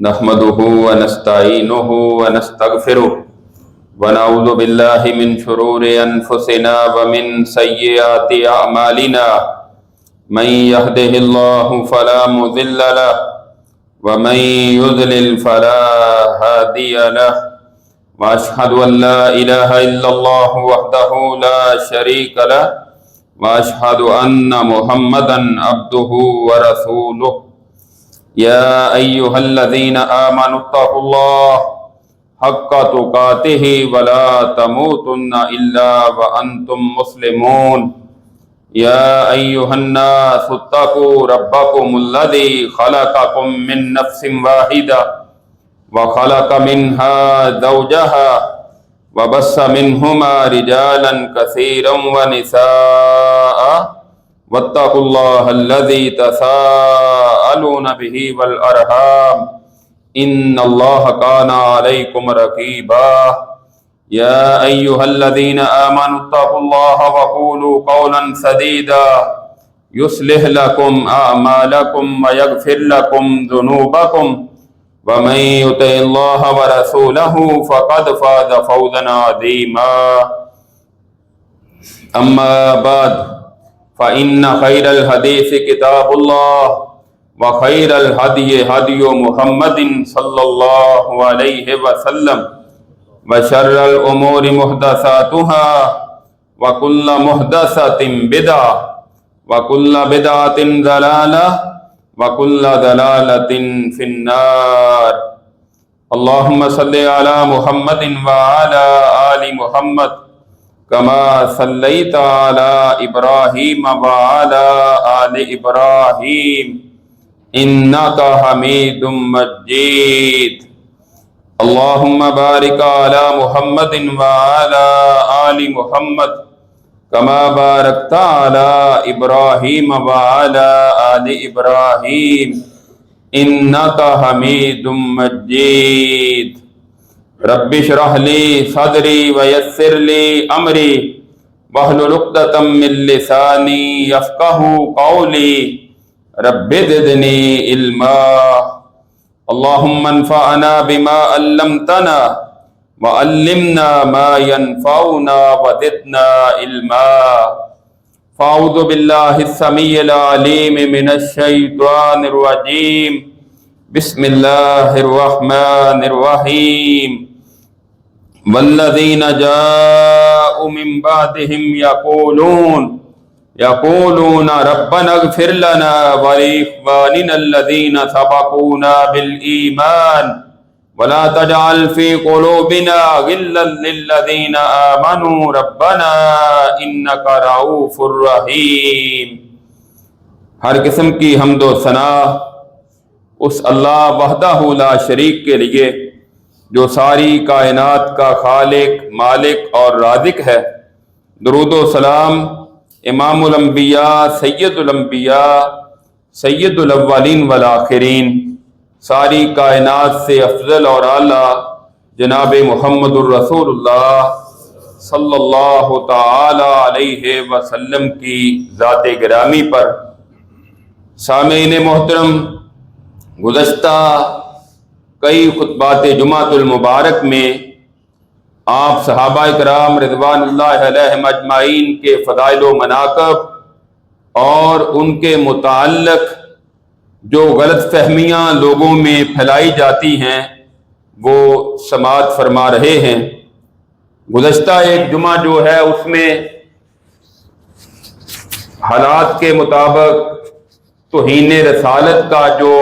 نحمده ونستعينه ونستغفره ونعوذ بالله من شرور أنفسنا ومن سيئات أعمالنا من يهده الله فلا مضل له ومن يضلل فلا هادي له وأشهد أن لا إله إلا الله وحده لا شريك له وأشهد أن محمدا عبده ورسوله يا أيها الذين آمنوا اتقوا الله حق تقاته ولا تموتن إلا وأنتم مسلمون يا أيها الناس اتقوا ربكم الذي خلقكم من نفس واحدة وخلق منها زوجها وبث منهما رجالا كثيرا ونساء واتقوا الله الذي تساءلون به والأرحام إن الله كان عليكم رقيبا يا أيها الذين آمنوا اتقوا الله وقولوا قولا سديدا يصلح لكم أعمالكم ويغفر لكم ذنوبكم ومن يطع الله ورسوله فقد فاز فوزا عظيما أما بعد فإن خير الحديث كتاب الله وخير الهدي هدي محمد صلى الله عليه وسلم وشر الأمور محدثاتها وكل محدثة بدعة وكل بدعة ضلالة وكل ضلالة في النار اللهم صل على محمد وعلى آل محمد كما صليت على إبراهيم وعلى آل إبراهيم إنك حميد مجيد اللهم بارك على محمد وعلى آل محمد كما باركت على إبراهيم وعلى آل إبراهيم إنك حميد مجيد رب اشرح لي صدري ويسر لي أمري واحلل عقدة من لساني يفقهوا قولي رب زدني علما اللهم انفعنا بما علمتنا وعلمنا ما ينفعنا وزدنا علما فأعوذ بالله السميع العليم من الشيطان الرجيم بسم الله الرحمن الرحيم والذين جاءوا من بعدهم يقولون ربنا اغفر لنا ولإخواننا الذين سبقونا بالإيمان ولا تجعل في قلوبنا غلا للذين آمنوا ربنا إنك رؤوف رحيم۔ ہر قسم کی حمد و ثنا اس اللہ وحدہ لا شریک کے لیے جو ساری کائنات کا خالق، مالک اور رازق ہے۔ درود و سلام امام الانبیاء، سید الانبیاء، سید الاولین والآخرین، ساری کائنات سے افضل اور اعلیٰ جناب محمد الرسول اللہ صلی اللہ تعالی علیہ وسلم کی ذات گرامی پر۔ سامعین محترم، گزشتہ کئی خطبات جمعۃ المبارک میں آپ صحابہ کرام رضوان اللہ علیہم اجمعین کے فضائل و مناقب اور ان کے متعلق جو غلط فہمیاں لوگوں میں پھیلائی جاتی ہیں وہ سماعت فرما رہے ہیں۔ گزشتہ ایک جمعہ جو ہے اس میں حالات کے مطابق توہین رسالت کا جو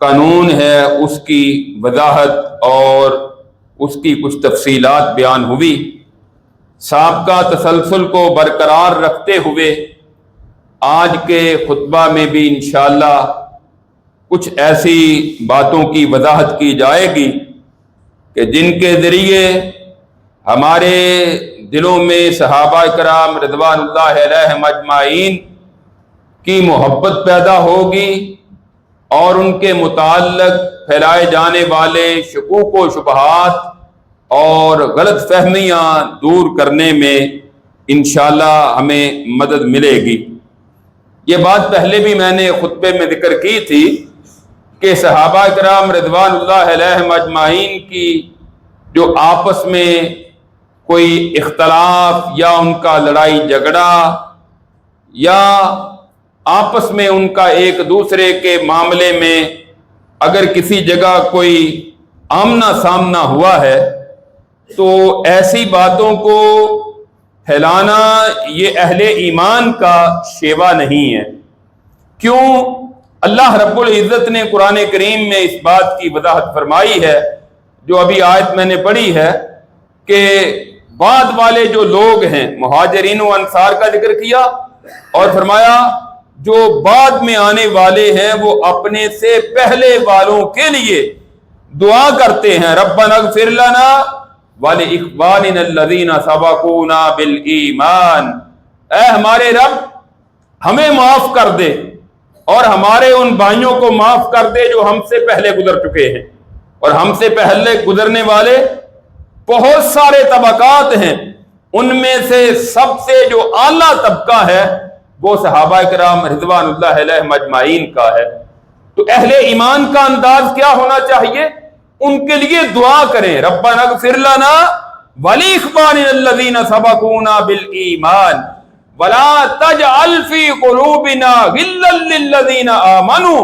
قانون ہے اس کی وضاحت اور اس کی کچھ تفصیلات بیان ہوئی۔ سابقہ تسلسل کو برقرار رکھتے ہوئے آج کے خطبہ میں بھی انشاءاللہ کچھ ایسی باتوں کی وضاحت کی جائے گی کہ جن کے ذریعے ہمارے دلوں میں صحابہ کرام رضوان اللہ علیہم اجمعین کی محبت پیدا ہوگی اور ان کے متعلق پھیلائے جانے والے شکوک و شبہات اور غلط فہمیاں دور کرنے میں انشاءاللہ ہمیں مدد ملے گی۔ یہ بات پہلے بھی میں نے خطبے میں ذکر کی تھی کہ صحابہ کرام رضوان اللہ علیہم اجمعین کی جو آپس میں کوئی اختلاف یا ان کا لڑائی جھگڑا یا آپس میں ان کا ایک دوسرے کے معاملے میں اگر کسی جگہ کوئی آمنا سامنا ہوا ہے تو ایسی باتوں کو پھیلانا یہ اہل ایمان کا شیوا نہیں ہے۔ کیوں؟ اللہ رب العزت نے قرآن کریم میں اس بات کی وضاحت فرمائی ہے، جو ابھی آیت میں نے پڑھی ہے، کہ بعد والے جو لوگ ہیں مہاجرین و انصار کا ذکر کیا اور فرمایا جو بعد میں آنے والے ہیں وہ اپنے سے پہلے والوں کے لیے دعا کرتے ہیں، ربنا اغفر لنا وَلِإِخْوَانِنَا الَّذِينَ سَبَقُونَا بِالْإِيمَانِ، اے ہمارے رب ہمیں معاف کر دے اور ہمارے ان بھائیوں کو معاف کر دے جو ہم سے پہلے گزر چکے ہیں۔ اور ہم سے پہلے گزرنے والے بہت سارے طبقات ہیں، ان میں سے سب سے جو اعلیٰ طبقہ ہے وہ صحابہ کرام رضوان اللہ علیہم اجمعین کا ہے۔ تو اہل ایمان کا انداز کیا ہونا چاہیے؟ ان کے لیے دعا کریں، ربنا اغفر لنا وَلِإِخْوَانِنَا الَّذِينَ سَبَقُونَا بِالْإِيمَانِ وَلَا تَجْعَلْ فِي قُلُوبِنَا غِلًّا لِّلَّذِينَ آمَنُوا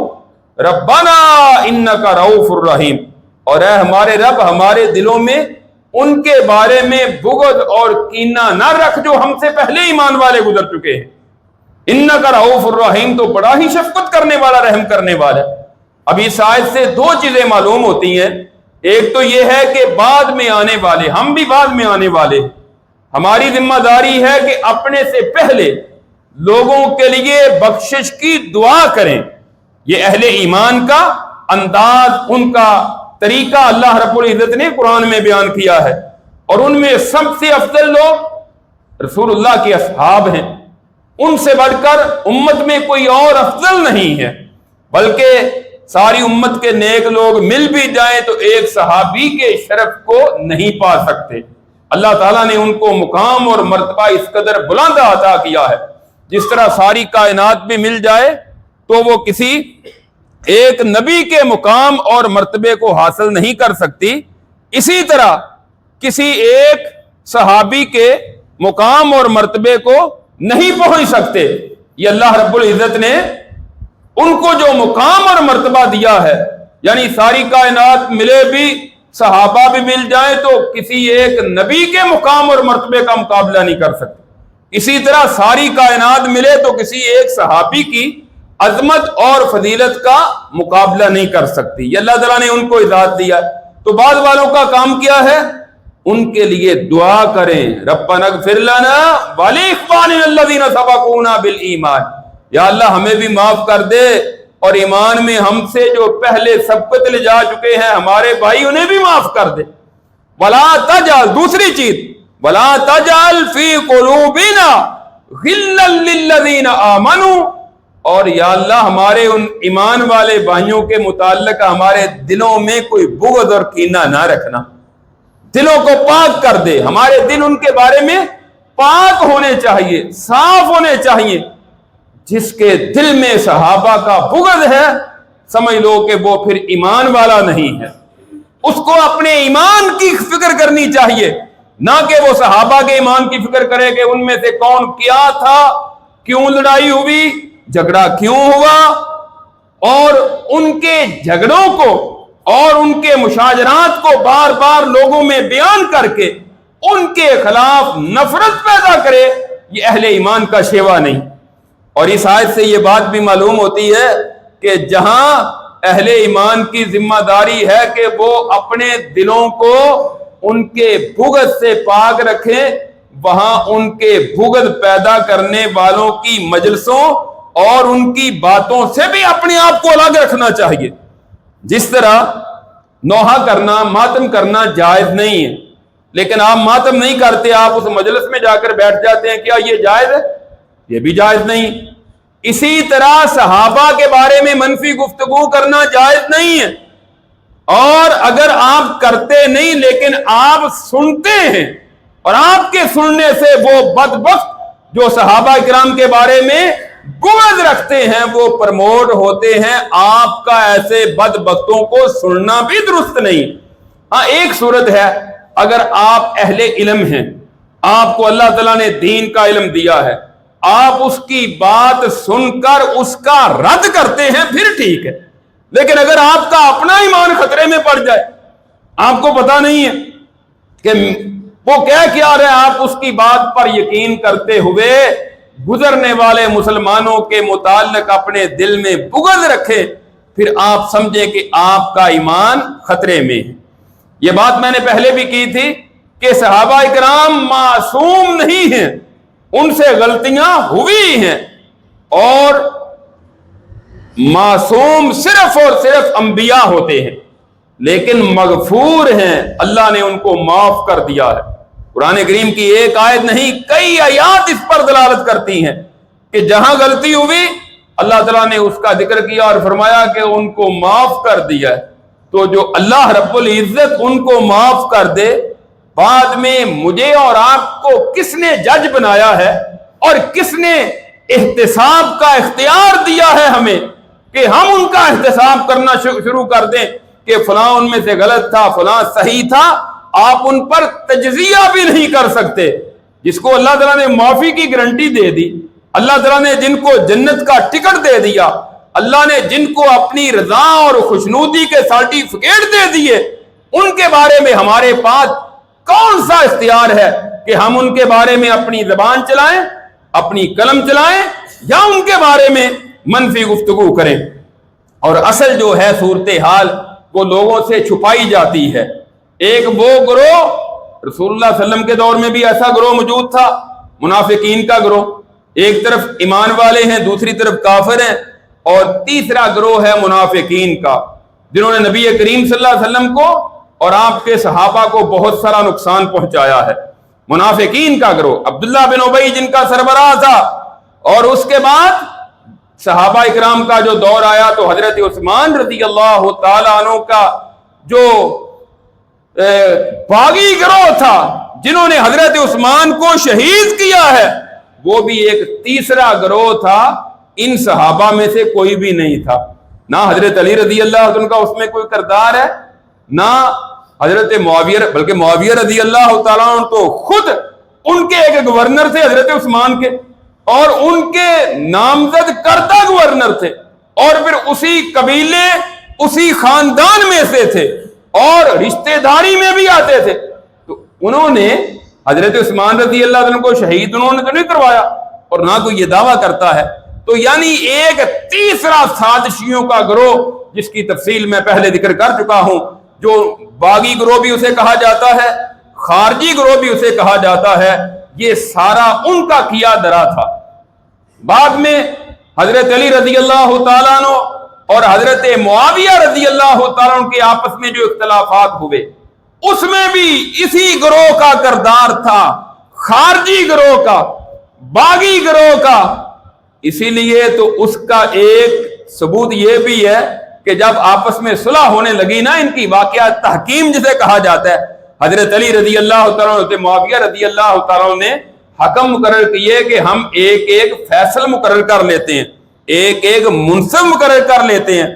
رَبَّنَا إِنَّكَ رَءُوفٌ رَحِيمٌ، اور اے ہمارے رب ہمارے دلوں میں ان کے بارے میں بغض اور کینہ نہ رکھ جو ہم سے پہلے ایمان والے گزر چکے ہیں۔ انک رؤوف الرحیم، تو بڑا ہی شفقت کرنے والا، رحم کرنے والا۔ اب اس آیت سے دو چیزیں معلوم ہوتی ہیں، ایک تو یہ ہے کہ بعد میں آنے والے، ہم بھی بعد میں آنے والے، ہماری ذمہ داری ہے کہ اپنے سے پہلے لوگوں کے لیے بخشش کی دعا کریں۔ یہ اہل ایمان کا انداز، ان کا طریقہ اللہ رب العزت نے قرآن میں بیان کیا ہے، اور ان میں سب سے افضل لوگ رسول اللہ کے اصحاب ہیں۔ ان سے بڑھ کر امت میں کوئی اور افضل نہیں ہے، بلکہ ساری امت کے نیک لوگ مل بھی جائیں تو ایک صحابی کے شرف کو نہیں پا سکتے۔ اللہ تعالیٰ نے ان کو مقام اور مرتبہ اس قدر بلند عطا کیا ہے، جس طرح ساری کائنات بھی مل جائے تو وہ کسی ایک نبی کے مقام اور مرتبے کو حاصل نہیں کر سکتی، اسی طرح کسی ایک صحابی کے مقام اور مرتبے کو نہیں پہنچ سکتے۔ یہ اللہ رب العزت نے ان کو جو مقام اور مرتبہ دیا ہے، یعنی ساری کائنات ملے بھی، صحابہ بھی مل جائیں تو کسی ایک نبی کے مقام اور مرتبے کا مقابلہ نہیں کر سکتے۔ اسی طرح ساری کائنات ملے تو کسی ایک صحابی کی عظمت اور فضیلت کا مقابلہ نہیں کر سکتی۔ یہ اللہ تعالیٰ نے ان کو اجازت دیا۔ تو بعد والوں کا کام کیا ہے؟ ان کے لیے دعا کریں، ربنا اغفر لنا وَلِإِخْوَانِنَا الَّذِينَ سَبَقُونَا بِالْإِيمَانِ، یا اللہ ہمیں بھی معاف کر دے اور ایمان میں ہم سے جو پہلے سبقت لے جا چکے ہیں ہمارے بھائی انہیں بھی معاف کر دے۔ وَلَا تَجْعَلْ، دوسری چیز، وَلَا تَجْعَلْ فِي قُلُوبِنَا غِلًّا لِّلَّذِينَ آمَنُوا، اور یا اللہ ہمارے ان ایمان والے بھائیوں کے متعلق ہمارے دلوں میں کوئی بغض اور کینہ نہ رکھنا، دلوں کو پاک کر دے۔ ہمارے دل ان کے بارے میں پاک ہونے چاہیے، صاف ہونے چاہیے۔ جس کے دل میں صحابہ کا بغض ہے سمجھ لو کہ وہ پھر ایمان والا نہیں ہے۔ اس کو اپنے ایمان کی فکر کرنی چاہیے، نہ کہ وہ صحابہ کے ایمان کی فکر کرے کہ ان میں سے کون کیا تھا، کیوں لڑائی ہوئی، جھگڑا کیوں ہوا، اور ان کے جھگڑوں کو اور ان کے مشاجرات کو بار بار لوگوں میں بیان کر کے ان کے خلاف نفرت پیدا کرے، یہ اہل ایمان کا شیوا نہیں۔ اور اس آیت سے یہ بات بھی معلوم ہوتی ہے کہ جہاں اہل ایمان کی ذمہ داری ہے کہ وہ اپنے دلوں کو ان کے بغض سے پاک رکھیں، وہاں ان کے بغض پیدا کرنے والوں کی مجلسوں اور ان کی باتوں سے بھی اپنے آپ کو الگ رکھنا چاہیے۔ جس طرح نوحہ کرنا، ماتم کرنا جائز نہیں ہے، لیکن آپ ماتم نہیں کرتے، آپ اس مجلس میں جا کر بیٹھ جاتے ہیں، کیا یہ جائز ہے؟ یہ بھی جائز نہیں۔ اسی طرح صحابہ کے بارے میں منفی گفتگو کرنا جائز نہیں ہے، اور اگر آپ کرتے نہیں لیکن آپ سنتے ہیں اور آپ کے سننے سے وہ بدبخت جو صحابہ کرام کے بارے میں بغض رکھتے ہیں وہ پرموٹ ہوتے ہیں. آپ کا ایسے بدبختوں کو سننا بھی درست نہیں. ہاں ایک صورت ہے، اگر آپ اہل علم ہیں، آپ کو اللہ تعالیٰ نے دین کا علم دیا ہے، آپ اس کی بات سن کر اس کا رد کرتے ہیں پھر ٹھیک ہے. لیکن اگر آپ کا اپنا ایمان خطرے میں پڑ جائے، آپ کو پتہ نہیں ہے کہ وہ کیا رہے، آپ اس کی بات پر یقین کرتے ہوئے گزرنے والے مسلمانوں کے متعلق اپنے دل میں بغض رکھے، پھر آپ سمجھیں کہ آپ کا ایمان خطرے میں ہے. یہ بات میں نے پہلے بھی کی تھی کہ صحابہ اکرام معصوم نہیں ہیں، ان سے غلطیاں ہوئی ہیں، اور معصوم صرف اور صرف انبیاء ہوتے ہیں، لیکن مغفور ہیں، اللہ نے ان کو معاف کر دیا ہے. قرآن کریم کی ایک آیت نہیں کئی آیات اس پر دلالت کرتی ہیں کہ جہاں غلطی ہوئی اللہ تعالیٰ نے اس کا ذکر کیا اور فرمایا کہ ان کو معاف کر دیا ہے. تو جو اللہ رب العزت ان کو معاف کر دے، بعد میں مجھے اور آپ کو کس نے جج بنایا ہے اور کس نے احتساب کا اختیار دیا ہے ہمیں کہ ہم ان کا احتساب کرنا شروع کر دیں کہ فلاں ان میں سے غلط تھا، فلاں صحیح تھا. آپ ان پر تجزیہ بھی نہیں کر سکتے. جس کو اللہ تعالیٰ نے معافی کی گارنٹی دے دی، اللہ تعالیٰ نے جن کو جنت کا ٹکٹ دے دیا، اللہ نے جن کو اپنی رضا اور خوشنودی کے سرٹیفکیٹ دے دیے، ان کے بارے میں ہمارے پاس کون سا اختیار ہے کہ ہم ان کے بارے میں اپنی زبان چلائیں، اپنی قلم چلائیں، یا ان کے بارے میں منفی گفتگو کریں. اور اصل جو ہے صورتحال وہ لوگوں سے چھپائی جاتی ہے. ایک وہ گروہ رسول اللہ صلی اللہ علیہ وسلم کے دور میں بھی ایسا گروہ موجود تھا، منافقین کا گروہ. ایک طرف ایمان والے ہیں، دوسری طرف کافر ہیں، اور تیسرا گروہ ہے منافقین کا، جنہوں نے نبی کریم صلی اللہ علیہ وسلم کو اور آپ کے صحابہ کو بہت سارا نقصان پہنچایا ہے. منافقین کا گروہ عبداللہ بن ابی جن کا سربراہ تھا، اور اس کے بعد صحابہ اکرام کا جو دور آیا تو حضرت عثمان رضی اللہ تعالیٰ عنہ کا جو باغی گروہ تھا جنہوں نے حضرت عثمان کو شہید کیا ہے، وہ بھی ایک تیسرا گروہ تھا. ان صحابہ میں سے کوئی بھی نہیں تھا، نہ حضرت علی رضی اللہ عنہ کا اس میں کوئی کردار ہے، نہ حضرت معاویہ، بلکہ معاویہ رضی اللہ تعالیٰ عنہ تو خود ان کے ایک گورنر تھے حضرت عثمان کے، اور ان کے نامزد کردہ گورنر تھے، اور پھر اسی قبیلے اسی خاندان میں سے تھے اور رشتہ داری میں بھی آتے تھے. تو انہوں نے حضرت عثمان رضی اللہ عنہ کو شہید انہوں نے تو نہیں کروایا، اور نہ کوئی یہ دعویٰ کرتا ہے. تو یعنی ایک تیسرا سازشیوں کا گروہ جس کی تفصیل میں پہلے ذکر کر چکا ہوں، جو باغی گروہ بھی اسے کہا جاتا ہے، خارجی گروہ بھی اسے کہا جاتا ہے، یہ سارا ان کا کیا درا تھا. بعد میں حضرت علی رضی اللہ تعالیٰ عنہ اور حضرت معاویہ رضی اللہ تعالیٰ عنہ کے آپس میں جو اختلافات ہوئے، اس میں بھی اسی گروہ کا کردار تھا، خارجی گروہ کا، باغی گروہ کا. اسی لیے تو اس کا ایک ثبوت یہ بھی ہے کہ جب آپس میں صلح ہونے لگی نا، ان کی واقعہ تحکیم جسے کہا جاتا ہے، حضرت علی رضی اللہ تعالیٰ عنہ، معاویہ رضی اللہ تعالیٰ عنہ نے حکم مقرر کیے کہ ہم ایک ایک فیصل مقرر کر لیتے ہیں، ایک ایک منصف مقرر کر لیتے ہیں.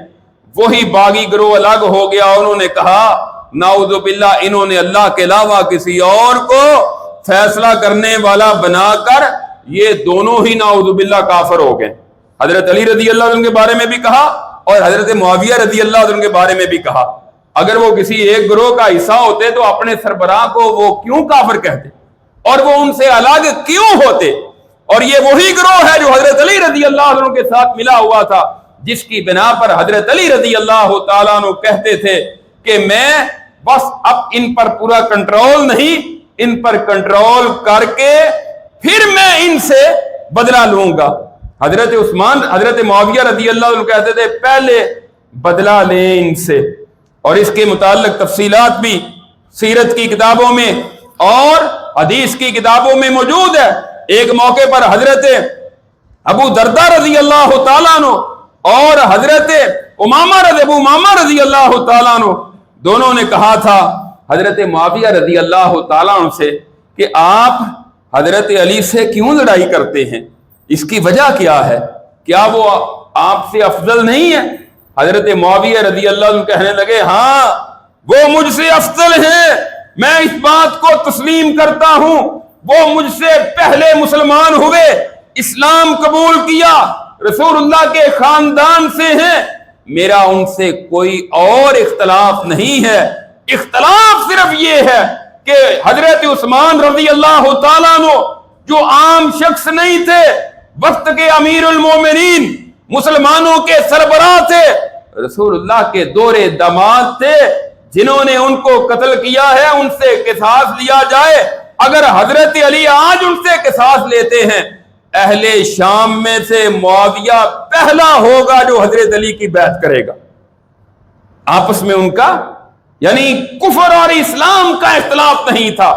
وہی باغی گروہ الگ ہو گیا. انہوں نے کہا نعوذ باللہ، انہوں نے اللہ کے علاوہ کسی اور کو فیصلہ کرنے والا بنا کر یہ دونوں ہی نعوذ باللہ کافر ہو گئے. حضرت علی رضی اللہ عنہ کے بارے میں بھی کہا اور حضرت معاویہ رضی اللہ عنہ کے بارے میں بھی کہا. اگر وہ کسی ایک گروہ کا حصہ ہوتے تو اپنے سربراہ کو وہ کیوں کافر کہتے اور وہ ان سے الگ کیوں ہوتے؟ اور یہ وہی گروہ ہے جو حضرت علی رضی اللہ عنہ کے ساتھ ملا ہوا تھا، جس کی بنا پر حضرت علی رضی اللہ تعالیٰ عنہ کہتے تھے کہ میں بس اب ان پر پورا کنٹرول نہیں، ان پر کنٹرول کر کے پھر میں ان سے بدلہ لوں گا. حضرت معاویہ رضی اللہ عنہ کہتے تھے پہلے بدلہ لیں ان سے. اور اس کے متعلق تفصیلات بھی سیرت کی کتابوں میں اور حدیث کی کتابوں میں موجود ہے. ایک موقع پر حضرت ابو دردہ رضی اللہ تعالیٰ عنہ اور حضرت ابو امامہ رضی اللہ تعالیٰ عنہ دونوں نے کہا تھا حضرت معاویہ رضی اللہ تعالیٰ عنہ سے کہ آپ حضرت علی سے کیوں لڑائی کرتے ہیں، اس کی وجہ کیا ہے؟ کیا وہ آپ سے افضل نہیں ہے؟ حضرت معاویہ رضی اللہ عنہ کہنے لگے ہاں وہ مجھ سے افضل ہیں، میں اس بات کو تسلیم کرتا ہوں، وہ مجھ سے پہلے مسلمان ہوئے، اسلام قبول کیا، رسول اللہ کے خاندان سے ہیں، میرا ان سے کوئی اور اختلاف نہیں ہے۔ اختلاف صرف یہ ہے کہ حضرت عثمان رضی اللہ تعالیٰ عنہ جو عام شخص نہیں تھے، وقت کے امیر المومنین، مسلمانوں کے سربراہ تھے، رسول اللہ کے دورے داماد تھے، جنہوں نے ان کو قتل کیا ہے ان سے قصاص لیا جائے۔ اگر حضرت علی آج ان سے قصاص لیتے ہیں، اہل شام میں سے معاویہ پہلا ہوگا جو حضرت علی کی بیعت کرے گا۔ آپس میں ان کا یعنی کفر اور اسلام کا اختلاف نہیں تھا،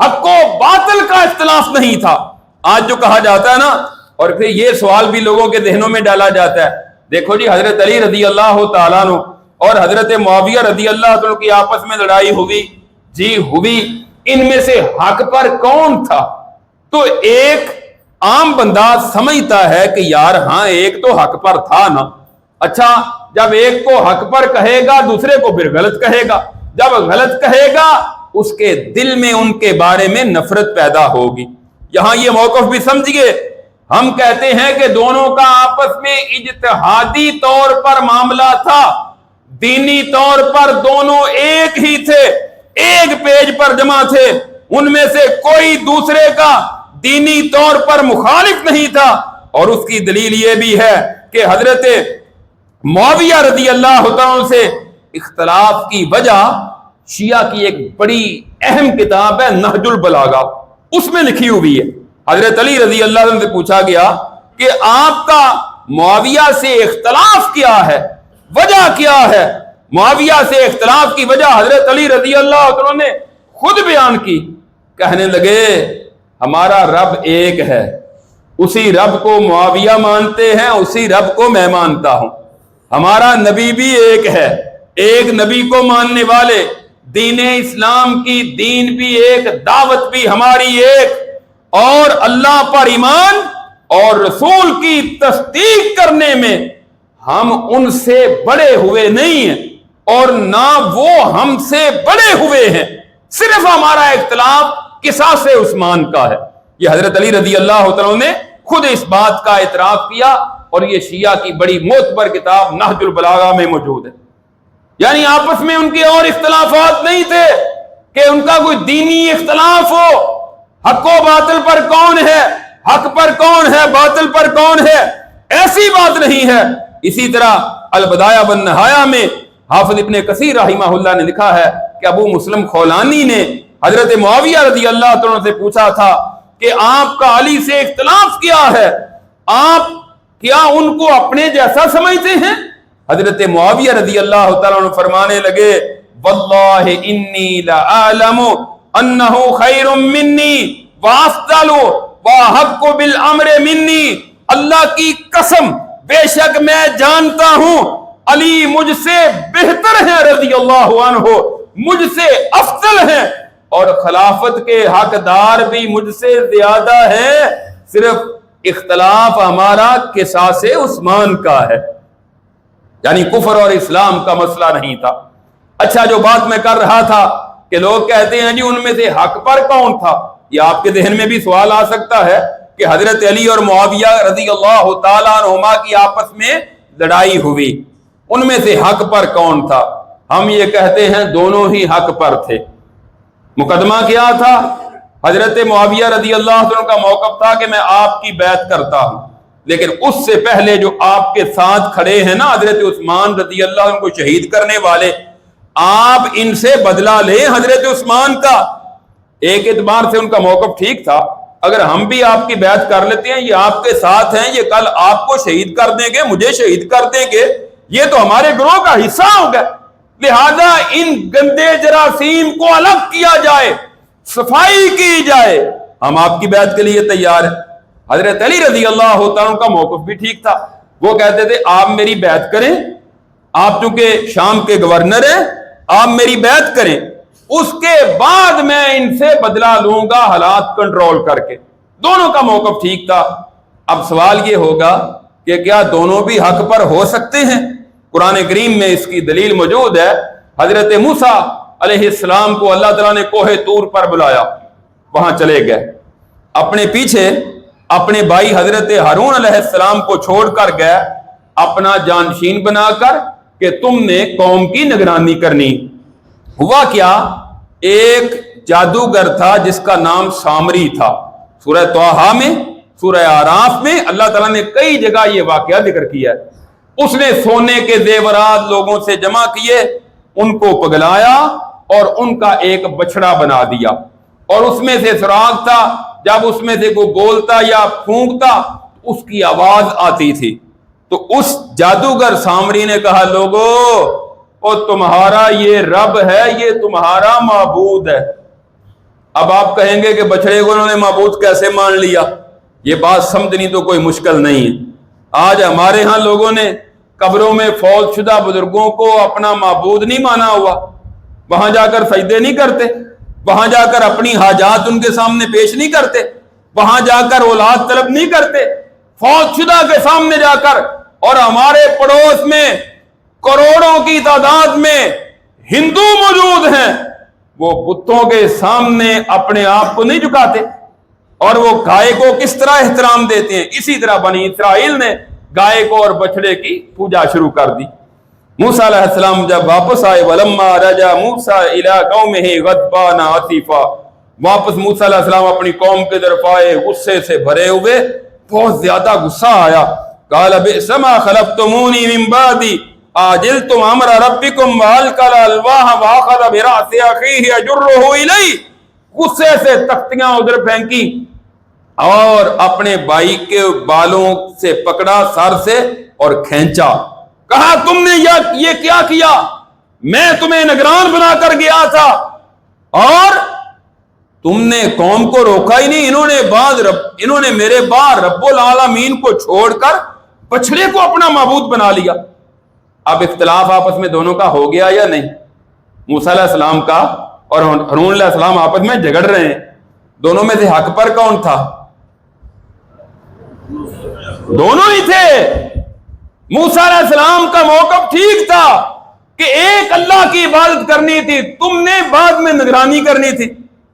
حق و باطل کا اختلاف نہیں تھا۔ آج جو کہا جاتا ہے نا، اور پھر یہ سوال بھی لوگوں کے ذہنوں میں ڈالا جاتا ہے، دیکھو جی حضرت علی رضی اللہ تعالیٰ عنہ اور حضرت معاویہ رضی اللہ عنہ کی آپس میں لڑائی ہوئی، جی ہوئی، ان میں سے حق پر کون تھا؟ تو ایک عام بندہ سمجھتا ہے کہ یار ہاں ایک تو حق پر تھا نا۔ اچھا جب ایک کو حق پر کہے گا دوسرے کو پھر غلط کہے گا، جب غلط کہے گا اس کے دل میں ان کے بارے میں نفرت پیدا ہوگی۔ یہاں یہ موقف بھی سمجھیے، ہم کہتے ہیں کہ دونوں کا آپس میں اجتہادی طور پر معاملہ تھا، دینی طور پر دونوں ایک ہی تھے، ایک پیج پر جمع تھے، ان میں سے کوئی دوسرے کا دینی طور پر مخالف نہیں تھا۔ اور اس کی دلیل یہ بھی ہے کہ حضرت معاویہ رضی اللہ عنہ سے اختلاف کی وجہ شیعہ کی ایک بڑی اہم کتاب ہے نہج البلاغہ، اس میں لکھی ہوئی ہے۔ حضرت علی رضی اللہ عنہ سے پوچھا گیا کہ آپ کا معاویہ سے اختلاف کیا ہے، وجہ کیا ہے؟ معاویہ سے اختلاف کی وجہ حضرت علی رضی اللہ عنہ نے خود بیان کی، کہنے لگے ہمارا رب ایک ہے، اسی رب کو معاویہ مانتے ہیں، اسی رب کو میں مانتا ہوں، ہمارا نبی بھی ایک ہے، ایک نبی کو ماننے والے، دین اسلام کی دین بھی ایک، دعوت بھی ہماری ایک، اور اللہ پر ایمان اور رسول کی تصدیق کرنے میں ہم ان سے بڑے ہوئے نہیں ہیں اور نہ وہ ہم سے بڑے ہوئے ہیں، صرف ہمارا اختلاف قصاص عثمان کا ہے۔ یہ حضرت علی رضی اللہ عنہ نے خود اس بات کا اعتراف کیا، اور یہ شیعہ کی بڑی معتبر کتاب نہج البلاغہ میں موجود ہے۔ یعنی آپس میں ان کے اور اختلافات نہیں تھے کہ ان کا کوئی دینی اختلاف ہو، حق و باطل پر کون ہے، حق پر کون ہے، باطل پر کون ہے، ایسی بات نہیں ہے۔ اسی طرح البدایہ والنہایہ میں حافظ ابن کثیر رحمہ اللہ نے لکھا ہے کہ ابو مسلم خولانی نے حضرت معاویہ رضی اللہ عنہ سے پوچھا تھا کہ آپ کا علی سے اختلاف کیا ہے، آپ کیا ان کو اپنے جیسا سمجھتے ہیں؟ حضرت معاویہ رضی اللہ تعالیٰ عنہ فرمانے لگے واللہ انی لعالم انہ خیر منی وافضل واحق بالامر منی، اللہ کی قسم بے شک میں جانتا ہوں علی مجھ سے بہتر ہیں رضی اللہ عنہ، مجھ سے افضل ہیں، اور خلافت کے حقدار بھی مجھ سے زیادہ ہیں، صرف اختلاف ہمارا قصاص عثمان کا ہے۔ یعنی کفر اور اسلام کا مسئلہ نہیں تھا۔ اچھا جو بات میں کر رہا تھا کہ لوگ کہتے ہیں جی ان میں سے حق پر کون تھا، یہ آپ کے ذہن میں بھی سوال آ سکتا ہے کہ حضرت علی اور معاویہ رضی اللہ تعالیٰ عنہما کی آپس میں لڑائی ہوئی، ان میں سے حق پر کون تھا؟ ہم یہ کہتے ہیں دونوں ہی حق پر تھے۔ مقدمہ کیا تھا؟ حضرت معاویہ رضی اللہ عنہ کا موقف تھا کہ میں آپ کی بیعت کرتا ہوں، لیکن اس سے پہلے جو آپ کے ساتھ کھڑے ہیں نا حضرت عثمان رضی اللہ عنہ کو شہید کرنے والے، آپ ان سے بدلہ لیں حضرت عثمان کا۔ ایک اعتبار سے ان کا موقف ٹھیک تھا، اگر ہم بھی آپ کی بیعت کر لیتے ہیں، یہ آپ کے ساتھ ہیں، یہ کل آپ کو شہید کر دیں گے، مجھے شہید کر دیں گے، یہ تو ہمارے گروہ کا حصہ ہوگا، لہذا ان گندے جراثیم کو الگ کیا جائے، صفائی کی جائے، ہم آپ کی بیعت کے لیے تیار ہیں۔ حضرت علی رضی اللہ عنہ کا موقف بھی ٹھیک تھا، وہ کہتے تھے آپ میری بیعت کریں، آپ چونکہ شام کے گورنر ہیں، آپ میری بیعت کریں، اس کے بعد میں ان سے بدلہ لوں گا حالات کنٹرول کر کے۔ دونوں کا موقف ٹھیک تھا۔ اب سوال یہ ہوگا کہ کیا دونوں بھی حق پر ہو سکتے ہیں؟ قرآن کریم میں اس کی دلیل موجود ہے۔ حضرت موسیٰ علیہ السلام کو اللہ تعالیٰ نے کوہ طور پر بلایا، وہاں چلے گئے، اپنے پیچھے اپنے بھائی حضرت ہارون علیہ السلام کو چھوڑ کر گئے اپنا جانشین بنا کر کہ تم نے قوم کی نگرانی کرنی۔ ہوا کیا، ایک جادوگر تھا جس کا نام سامری تھا۔ سورہ طٰہٰ میں، سورہ اعراف میں اللہ تعالیٰ نے کئی جگہ یہ واقعہ ذکر کیا ہے۔ اس نے سونے کے زیورات لوگوں سے جمع کیے، ان کو پگلایا اور ان کا ایک بچڑا بنا دیا، اور اس میں سے سراغ تھا، جب اس میں سے کوئی بولتا یا پھونکتا اس کی آواز آتی تھی۔ تو اس جادوگر سامری نے کہا، لوگو اور تمہارا یہ رب ہے، یہ تمہارا معبود ہے۔ اب آپ کہیں گے کہ بچڑے کو انہوں نے معبود کیسے مان لیا؟ یہ بات سمجھنی تو کوئی مشکل نہیں ہے۔ آج ہمارے ہاں لوگوں نے قبروں میں فوت شدہ بزرگوں کو اپنا معبود نہیں مانا ہوا، وہاں جا کر سجدے نہیں کرتے، وہاں جا کر اپنی حاجات ان کے سامنے پیش نہیں کرتے، وہاں جا کر اولاد طلب نہیں کرتے، فوت شدہ کے سامنے جا کر۔ اور ہمارے پڑوس میں کروڑوں کی تعداد میں ہندو موجود ہیں، وہ بتوں کے سامنے اپنے آپ کو نہیں جھکاتے، اور وہ گائے کو کس طرح احترام دیتے ہیں۔ اسی طرح بنی اسرائیل نے گائے کو اور بچڑے کی پوجا شروع کر دی۔ موسیٰ علیہ السلام جب واپس آئے، وَلَمَّا رَجَعَ مُوسَىٰ إِلَىٰ قَوْمِهِ غَضْبَانَ آسِفًا، واپس موسیٰ علیہ السلام اپنی قوم کی طرف آئے غصے سے بھرے ہوئے، بہت زیادہ غصہ آیا۔ قَالَ بِئْسَ مَا خَلَفْتُمُونِي مِن بَعْدِي أَعْجِلْتُمْ أَمْرَ رَبِّكُمْ وَأَلْقَى الْأَلْوَاحَ وَأَخَذَ بِرَأْسِ أَخِيهِ يَجُرُّهُ إِلَيْهِ، غصے سے تختیاں ادھر پھینکی اور اپنے بھائی کے بالوں سے پکڑا سر سے اور کھینچا، کہا تم نے یہ کیا کیا؟ میں تمہیں نگران بنا کر گیا تھا اور تم نے قوم کو روکا ہی نہیں۔ انہوں نے میرے بعد رب العالمین کو چھوڑ کر بچڑے کو اپنا معبود بنا لیا۔ اب اختلاف آپس میں دونوں کا ہو گیا یا نہیں؟ موسیٰ علیہ السلام کا اور ہارون علیہ السلام آپس میں جھگڑ رہے ہیں، دونوں میں سے حق پر کون تھا؟ دونوں ہی تھے۔ موسیٰ علیہ السلام کا موقف ٹھیک تھا کہ ایک اللہ کی عبادت کرنی تھی، تم نے بعد میں نگرانی کرنی تھی۔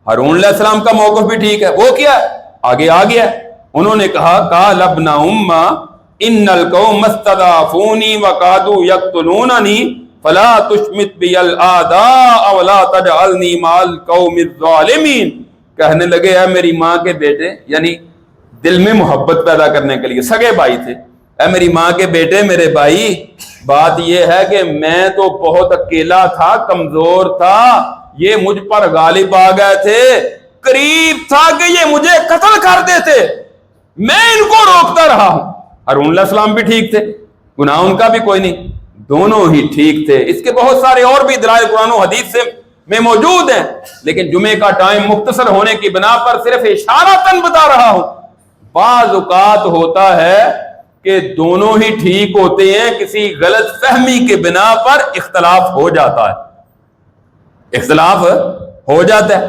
ہارون علیہ السلام کا موقف بھی ٹھیک ہے، وہ کیا ہے؟ آگے آ گیا، انہوں نے کہا قال ابن ام ان القوم استضعفوني وكادوا يقتلونني فلا تشمت بي الاعداء ولا تجعلني مع القوم الظالمين۔ کہنے لگے اے میری ماں کے بیٹے، یعنی دل میں محبت پیدا کرنے کے لیے، سگے بھائی تھے، اے میری ماں کے بیٹے، میرے بھائی، بات یہ ہے کہ میں تو بہت اکیلا تھا، کمزور تھا، یہ مجھ پر غالب آ گئے تھے، قریب تھا کہ یہ مجھے قتل کر دیتے، میں ان کو روکتا رہا ہوں۔ ہارون علیہ السلام بھی ٹھیک تھے، گناہ ان کا بھی کوئی نہیں، دونوں ہی ٹھیک تھے۔ اس کے بہت سارے اور بھی دلائل قرآن و حدیث سے میں موجود ہیں، لیکن جمعے کا ٹائم مختصر ہونے کی بنا پر صرف اشارتاً بتا رہا ہوں۔ بعض اوقات ہوتا ہے کہ دونوں ہی ٹھیک ہوتے ہیں، کسی غلط فہمی کے بنا پر اختلاف ہو جاتا ہے، اختلاف ہو جاتا ہے۔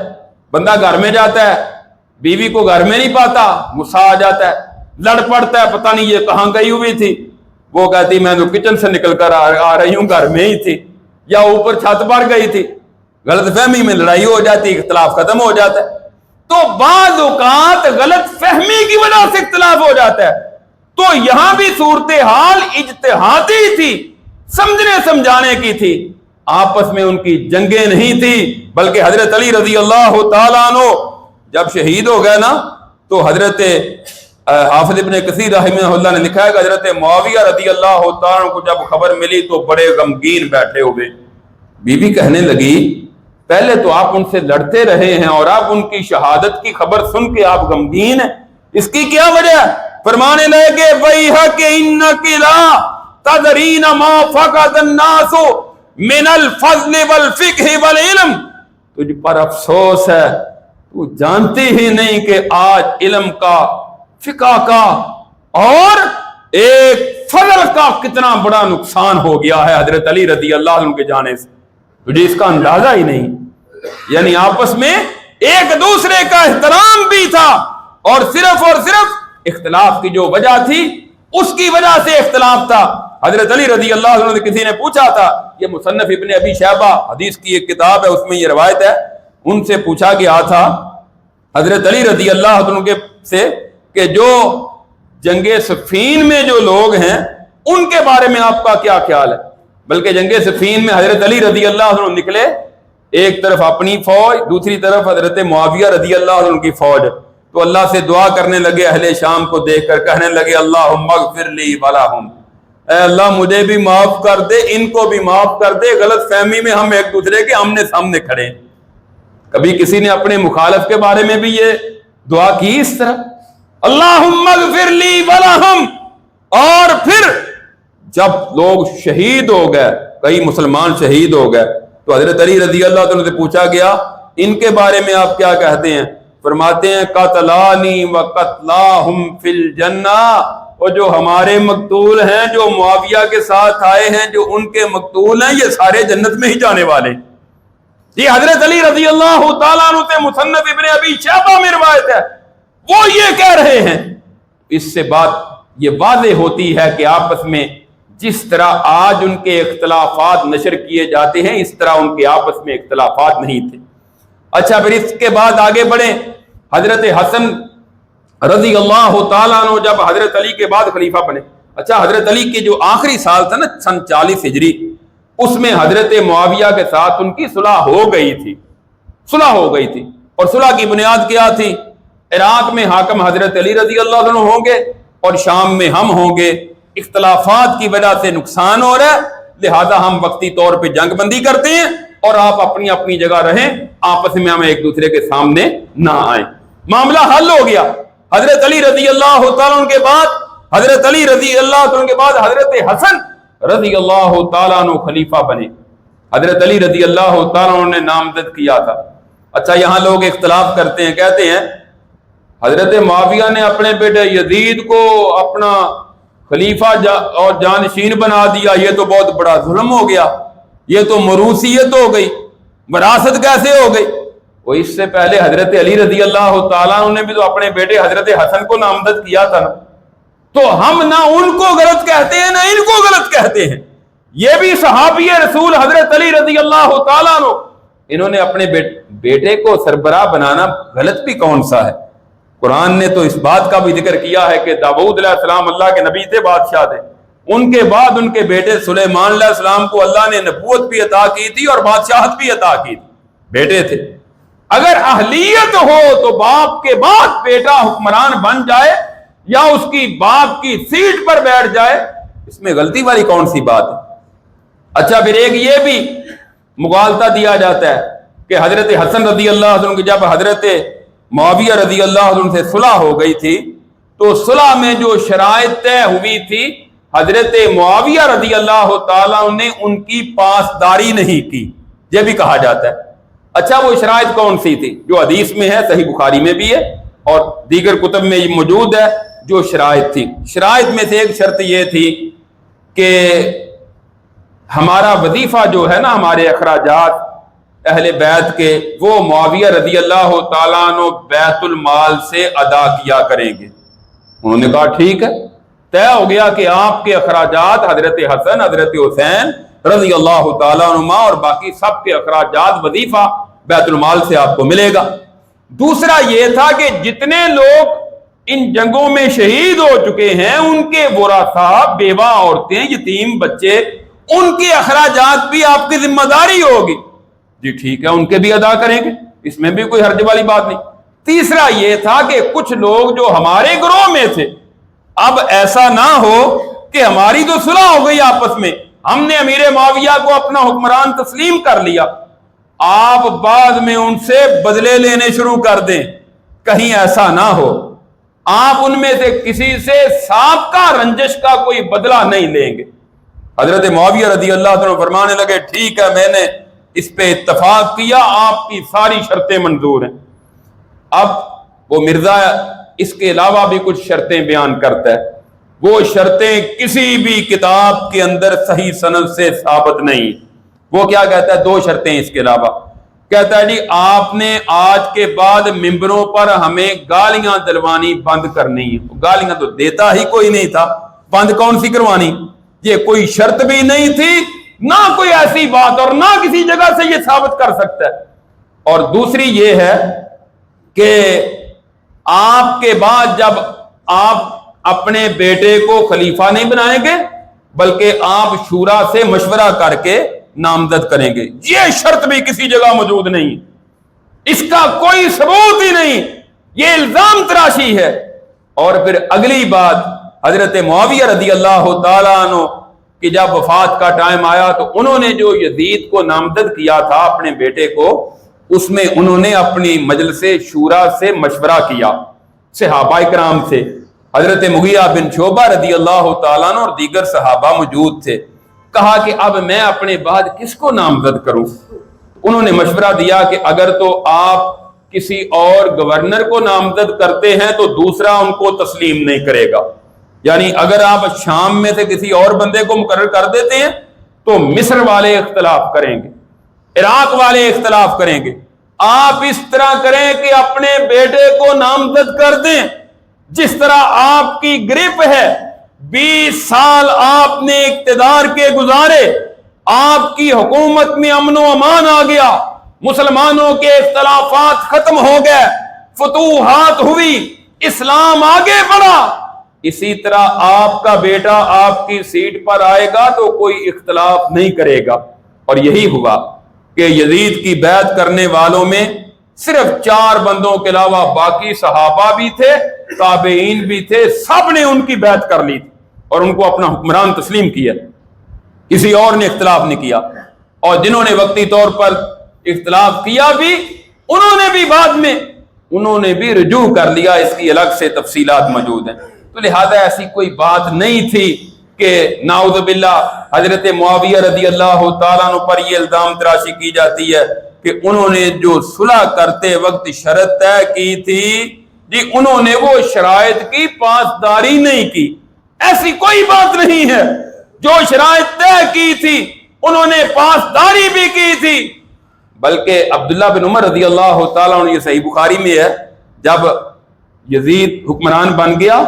بندہ گھر میں جاتا ہے، بیوی کو گھر میں نہیں پاتا، غصہ آ جاتا ہے، لڑ پڑتا ہے، پتہ نہیں یہ کہاں گئی ہوئی تھی، وہ کہتی میں تو کچن سے نکل کر آ رہی ہوں، گھر میں ہی تھی، یا اوپر چھت پر گئی تھی، غلط فہمی میں لڑائی ہو جاتی، اختلاف ختم ہو جاتا ہے۔ تو بعض اوقات غلط فہمی کی وجہ سے اختلاف ہو جاتا ہے۔ تو یہاں بھی صورتحال اجتہادی تھی، سمجھنے سمجھانے کی تھی، آپس میں ان کی جنگیں نہیں تھی، بلکہ حضرت علی رضی اللہ تعالیٰ عنہ جب شہید ہو گئے نا، تو حضرت حافظ ابن کثیر رحمہ اللہ نے لکھا ہے کہ حضرت معاویہ رضی اللہ تعالیٰ عنہ کو جب خبر ملی تو بڑے غمگین بیٹھے ہوئے۔ بی بی کہنے لگی پہلے تو آپ ان سے لڑتے رہے ہیں اور آپ ان کی شہادت کی خبر سن کے آپ غمگین ہیں، اس کی کیا وجہ؟ فرمانے لگے وَيْحَكَ إِنَّكِ لَا تَدْرِينَ مَا فَقَدَ النَّاسُ مِنَ الْفَضْلِ وَالْفِقْهِ وَالْعِلْمِ، تجھ پر افسوس ہے، تو جانتی ہی نہیں کہ آج علم کا، فقہ کا اور ایک فضل کا کتنا بڑا نقصان ہو گیا ہے حضرت علی رضی اللہ عنہ کے جانے سے، تجھے اس کا اندازہ ہی نہیں۔ یعنی آپس میں ایک دوسرے کا احترام بھی تھا، اور صرف اختلاف کی جو وجہ تھی اس کی وجہ سے اختلاف تھا. حضرت علی رضی اللہ عنہ سے کسی نے پوچھا تھا, یہ مصنف ابن ابی شیبہ حدیث کی ایک کتاب ہے, اس میں یہ روایت ہے, ان سے پوچھا گیا تھا حضرت علی رضی اللہ عنہ سے کہ جو جنگ صفین میں جو لوگ ہیں ان کے بارے میں آپ کا کیا خیال ہے. بلکہ جنگ صفین میں حضرت علی رضی اللہ عنہ نکلے, ایک طرف اپنی فوج, دوسری طرف حضرت معاویہ رضی اللہ عنہ کی فوج, تو اللہ سے دعا کرنے لگے اہل شام کو دیکھ کر, کہنے لگے اللہم اغفر لی ولہم, اے اللہ مجھے بھی معاف کر دے, ان کو بھی معاف کر دے, غلط فہمی میں ہم ایک دوسرے کے آمنے سامنے کھڑے. کبھی کسی نے اپنے مخالف کے بارے میں بھی یہ دعا کی اس طرح, اللہم اغفر لی ولہم. اور پھر جب لوگ شہید ہو گئے, کئی مسلمان شہید ہو گئے, تو حضرت علی رضی اللہ عنہ سے پوچھا گیا ان کے بارے میں آپ کیا کہتے ہیں. فرماتے ہیں قتلانی و قتلاہم فی الجنہ, اور جو ہمارے مقتول ہیں, جو معاویہ کے ساتھ آئے ہیں, جو ان کے مقتول ہیں, یہ سارے جنت میں ہی جانے والے. یہ حضرت علی رضی اللہ تعالیٰ عنہ سے مصنف ابن ابی شیبہ میں روایت ہے, وہ یہ کہہ رہے ہیں. اس سے بات یہ واضح ہوتی ہے کہ آپس میں جس طرح آج ان کے اختلافات نشر کیے جاتے ہیں, اس طرح ان کے آپس میں اختلافات نہیں تھے. اچھا, پھر اس کے بعد آگے بڑھیں. حضرت حسن رضی اللہ تعالیٰ عنہ جب حضرت علی کے بعد خلیفہ بنے, اچھا حضرت علی کے جو آخری سال تھا نا سن 40 ہجری, اس میں حضرت معاویہ کے ساتھ ان کی صلح ہو گئی تھی. صلح ہو گئی تھی, اور صلح کی بنیاد کیا تھی؟ عراق میں حاکم حضرت علی رضی اللہ عنہ ہوں گے اور شام میں ہم ہوں گے, اختلافات کی وجہ سے نقصان ہو رہا ہے, لہذا ہم وقتی طور پہ جنگ بندی کرتے ہیں اور آپ اپنی اپنی جگہ رہیں, آپس میں ہم ایک دوسرے کے سامنے نہ آئیں. معاملہ حل ہو گیا. حضرت علی رضی اللہ تعالیٰ عنہ کے بعد حضرت علی رضی اللہ عنہ کے بعد حضرت حسن رضی اللہ تعالیٰ عنہ خلیفہ بنے. حضرت علی رضی اللہ تعالیٰ عنہ نے نامزد کیا تھا. اچھا, یہاں لوگ اختلاف کرتے ہیں, کہتے ہیں حضرت معاویہ نے اپنے بیٹے یزید کو اپنا خلیفہ اور جانشین بنا دیا, یہ تو بہت بڑا ظلم ہو گیا, یہ تو موروثیت ہو گئی, وراثت کیسے ہو گئی. وہ اس سے پہلے حضرت علی رضی اللہ تعالیٰ عنہ نے بھی تو اپنے بیٹے حضرت حسن کو نامزد کیا تھا نا. تو ہم نہ ان کو غلط کہتے ہیں نہ ان کو غلط کہتے ہیں. یہ بھی صحابی رسول حضرت علی رضی اللہ تعالیٰ عنہ, انہوں نے اپنے بیٹے کو سربراہ بنانا غلط بھی کون سا ہے. قرآن نے تو اس بات کا بھی ذکر کیا ہے کہ داؤد علیہ السلام اللہ کے نبی تھے, بادشاہ تھے, ان کے بعد ان کے بیٹے سلیمان علیہ السلام کو اللہ نے نبوت بھی عطا کی تھی اور بادشاہت بھی عطا کی تھی, بیٹے تھے. اگر اہلیت ہو تو باپ کے بعد بیٹا حکمران بن جائے یا اس کی باپ کی سیٹ پر بیٹھ جائے, اس میں غلطی والی کون سی بات ہے. اچھا, پھر ایک یہ بھی مغالطہ دیا جاتا ہے کہ حضرت حسن رضی اللہ عنہ کی جب حضرت معاویہ رضی اللہ عنہ سے صلح ہو گئی تھی تو صلح میں جو شرائط طے ہوئی تھی, حضرت معاویہ رضی اللہ تعالیٰ عنہ نے ان کی پاسداری نہیں کی, یہ بھی کہا جاتا ہے. اچھا, وہ شرائط کون سی تھی؟ جو حدیث میں ہے, صحیح بخاری میں بھی ہے اور دیگر کتب میں یہ موجود ہے. جو شرائط تھی, شرائط میں سے ایک شرط یہ تھی کہ ہمارا وظیفہ جو ہے نا, ہمارے اخراجات اہل بیت کے, وہ معاویہ رضی اللہ تعالیٰ عنہ بیت المال سے ادا کیا کریں گے. انہوں نے کہا ٹھیک ہے. طے ہو گیا کہ آپ کے اخراجات حضرت حسن, حضرت حسین رضی اللہ تعالیٰ عنہما اور باقی سب کے اخراجات وظیفہ بیت المال سے آپ کو ملے گا. دوسرا یہ تھا کہ جتنے لوگ ان جنگوں میں شہید ہو چکے ہیں ان کے ورثاء, بیوہ عورتیں, یتیم بچے, ان کے اخراجات بھی آپ کی ذمہ داری ہوگی. جی ٹھیک ہے, ان کے بھی ادا کریں گے, اس میں بھی کوئی حرج والی بات نہیں. تیسرا یہ تھا کہ کچھ لوگ جو ہمارے گروہ میں تھے, اب ایسا نہ ہو کہ ہماری تو صلح ہو گئی آپس میں, ہم نے امیر معاویہ کو اپنا حکمران تسلیم کر لیا, آپ بعد میں ان سے بدلے لینے شروع کر دیں, کہیں ایسا نہ ہو. آپ ان میں سے کسی سے سابقہ رنجش کا کوئی بدلہ نہیں لیں گے. حضرت معاویہ رضی اللہ عنہ فرمانے لگے ٹھیک ہے, میں نے اس پہ اتفاق کیا, آپ کی ساری شرطیں منظور ہیں. اب وہ مرزا اس کے علاوہ بھی کچھ شرطیں بیان کرتا ہے, وہ شرطیں کسی بھی کتاب کے اندر صحیح سند سے ثابت نہیں. وہ کیا کہتا ہے؟ دو شرطیں اس کے علاوہ. کہتا ہے جی آپ نے آج کے بعد ممبروں پر ہمیں گالیاں دلوانی بند کرنی ہے. گالیاں تو دیتا ہی کوئی نہیں تھا, بند کون سی کروانی؟ یہ کوئی شرط بھی نہیں تھی، نہ کوئی ایسی بات، اور نہ کسی جگہ سے یہ ثابت کر سکتا ہے۔ اور دوسری یہ ہے کہ آپ کے بعد جب آپ اپنے بیٹے کو خلیفہ نہیں بنائیں گے بلکہ آپ شورا سے مشورہ کر کے نامزد کریں گے، یہ شرط بھی کسی جگہ موجود نہیں، اس کا کوئی ثبوت ہی نہیں، یہ الزام تراشی ہے۔ اور پھر اگلی بات، حضرت معاویہ رضی اللہ تعالیٰ عنہ کہ جب وفات کا ٹائم آیا تو انہوں نے جو یزید کو نامزد کیا تھا اپنے بیٹے کو، اس میں انہوں نے اپنی مجلس شورا سے مشورہ کیا، صحابہ کرام سے، حضرت مغیرہ بن شعبہ رضی اللہ تعالیٰ عنہ اور دیگر صحابہ موجود تھے۔ کہا کہ اب میں اپنے بعد کس کو نامزد کروں؟ انہوں نے مشورہ دیا کہ اگر تو آپ کسی اور گورنر کو نامزد کرتے ہیں تو دوسرا ان کو تسلیم نہیں کرے گا، یعنی اگر آپ شام میں سے کسی اور بندے کو مقرر کر دیتے ہیں تو مصر والے اختلاف کریں گے، عراق والے اختلاف کریں گے، آپ اس طرح کریں کہ اپنے بیٹے کو نامزد کر دیں، جس طرح آپ کی گرپ ہے، 20 سال آپ نے اقتدار کے گزارے، آپ کی حکومت میں امن و امان آ گیا، مسلمانوں کے اختلافات ختم ہو گئے، فتوحات ہوئی، اسلام آگے بڑھا، اسی طرح آپ کا بیٹا آپ کی سیٹ پر آئے گا تو کوئی اختلاف نہیں کرے گا۔ اور یہی ہوا کہ یزید کی بیعت کرنے والوں میں صرف 4 بندوں کے علاوہ باقی صحابہ بھی تھے، تابعین بھی تھے، سب نے ان کی بیعت کر لی تھی اور ان کو اپنا حکمران تسلیم کیا، کسی اور نے اختلاف نہیں کیا۔ اور جنہوں نے وقتی طور پر اختلاف کیا بھی، انہوں نے بھی بعد میں انہوں نے بھی رجوع کر لیا، اس کی الگ سے تفصیلات موجود ہیں۔ تو لہذا ایسی کوئی بات نہیں تھی کہ نعوذ باللہ حضرت معاویہ رضی اللہ تعالیٰ عنہ پر یہ الزام تراشی کی جاتی ہے کہ انہوں نے جو صلح کرتے وقت شرط طے کی تھی، جی انہوں نے وہ شرائط کی پاسداری نہیں کی۔ ایسی کوئی بات نہیں ہے، جو شرائط طے کی تھی انہوں نے پاسداری بھی کی تھی۔ بلکہ عبداللہ بن عمر رضی اللہ تعالیٰ عنہ، یہ صحیح بخاری میں ہے، جب یزید حکمران بن گیا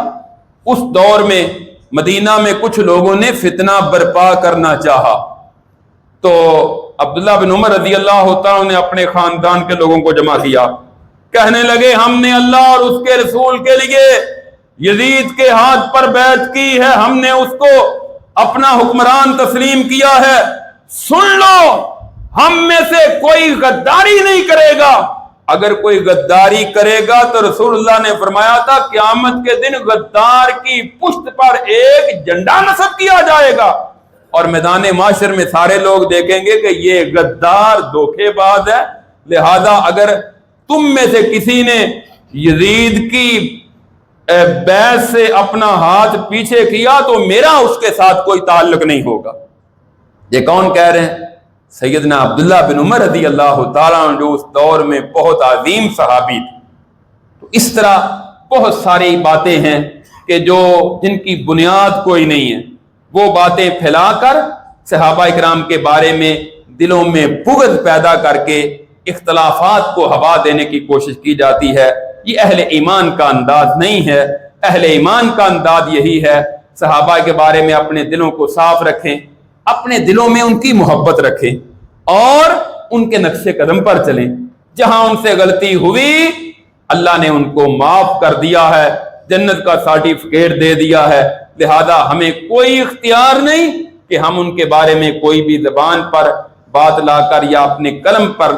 اس دور میں مدینہ میں کچھ لوگوں نے فتنہ برپا کرنا چاہا، تو عبداللہ بن عمر رضی اللہ تعالیٰ نے اپنے خاندان کے لوگوں کو جمع کیا، کہنے لگے ہم نے اللہ اور اس کے رسول کے لیے یزید کے ہاتھ پر بیعت کی ہے، ہم نے اس کو اپنا حکمران تسلیم کیا ہے، سن لو ہم میں سے کوئی غداری نہیں کرے گا، اگر کوئی غداری کرے گا تو رسول اللہ نے فرمایا تھا قیامت کے دن غدار کی پشت پر ایک جھنڈا نصب کیا جائے گا، اور میدان معاشر میں سارے لوگ دیکھیں گے کہ یہ غدار دھوکے باز ہے، لہذا اگر تم میں سے کسی نے یزید کی بیعت سے اپنا ہاتھ پیچھے کیا تو میرا اس کے ساتھ کوئی تعلق نہیں ہوگا۔ یہ کون کہہ رہے ہیں؟ سیدنا عبداللہ بن عمر رضی اللہ تعالیٰ عنہ، جو اس دور میں بہت عظیم صحابی تھے۔ تو اس طرح بہت ساری باتیں ہیں کہ جن کی بنیاد کوئی نہیں ہے، وہ باتیں پھیلا کر صحابہ کرام کے بارے میں دلوں میں بغض پیدا کر کے اختلافات کو ہوا دینے کی کوشش کی جاتی ہے۔ یہ اہل ایمان کا انداز نہیں ہے۔ اہل ایمان کا انداز یہی ہے، صحابہ کے بارے میں اپنے دلوں کو صاف رکھیں، اپنے دلوں میں ان کی محبت رکھیں اور ان کے نقش قدم پر چلیں۔ جہاں ان سے غلطی ہوئی اللہ نے ان کو معاف کر دیا ہے، جنت کا سرٹیفکیٹ دے دیا ہے، لہذا ہمیں کوئی اختیار نہیں کہ ہم ان کے بارے میں کوئی بھی زبان پر بات لا کر یا اپنے قلم پر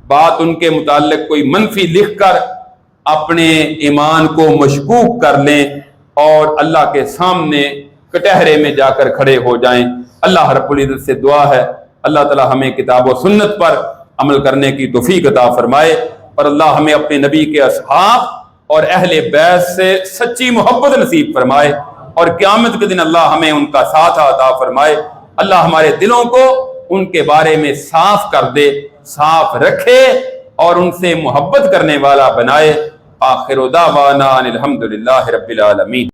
بات ان کے متعلق کوئی منفی لکھ کر اپنے ایمان کو مشکوک کر لیں اور اللہ کے سامنے کٹہرے میں جا کر کھڑے ہو جائیں۔ اللہ رب العزت سے دعا ہے اللہ تعالی ہمیں کتاب و سنت پر عمل کرنے کی توفیق عطا فرمائے، اور اللہ ہمیں اپنے نبی کے اصحاب اور اہل بیت سے سچی محبت نصیب فرمائے، اور قیامت کے دن اللہ ہمیں ان کا ساتھ عطا فرمائے۔ اللہ ہمارے دلوں کو ان کے بارے میں صاف کر دے، صاف رکھے اور ان سے محبت کرنے والا بنائے۔ آخر دعوانا ان الحمدللہ رب العالمین۔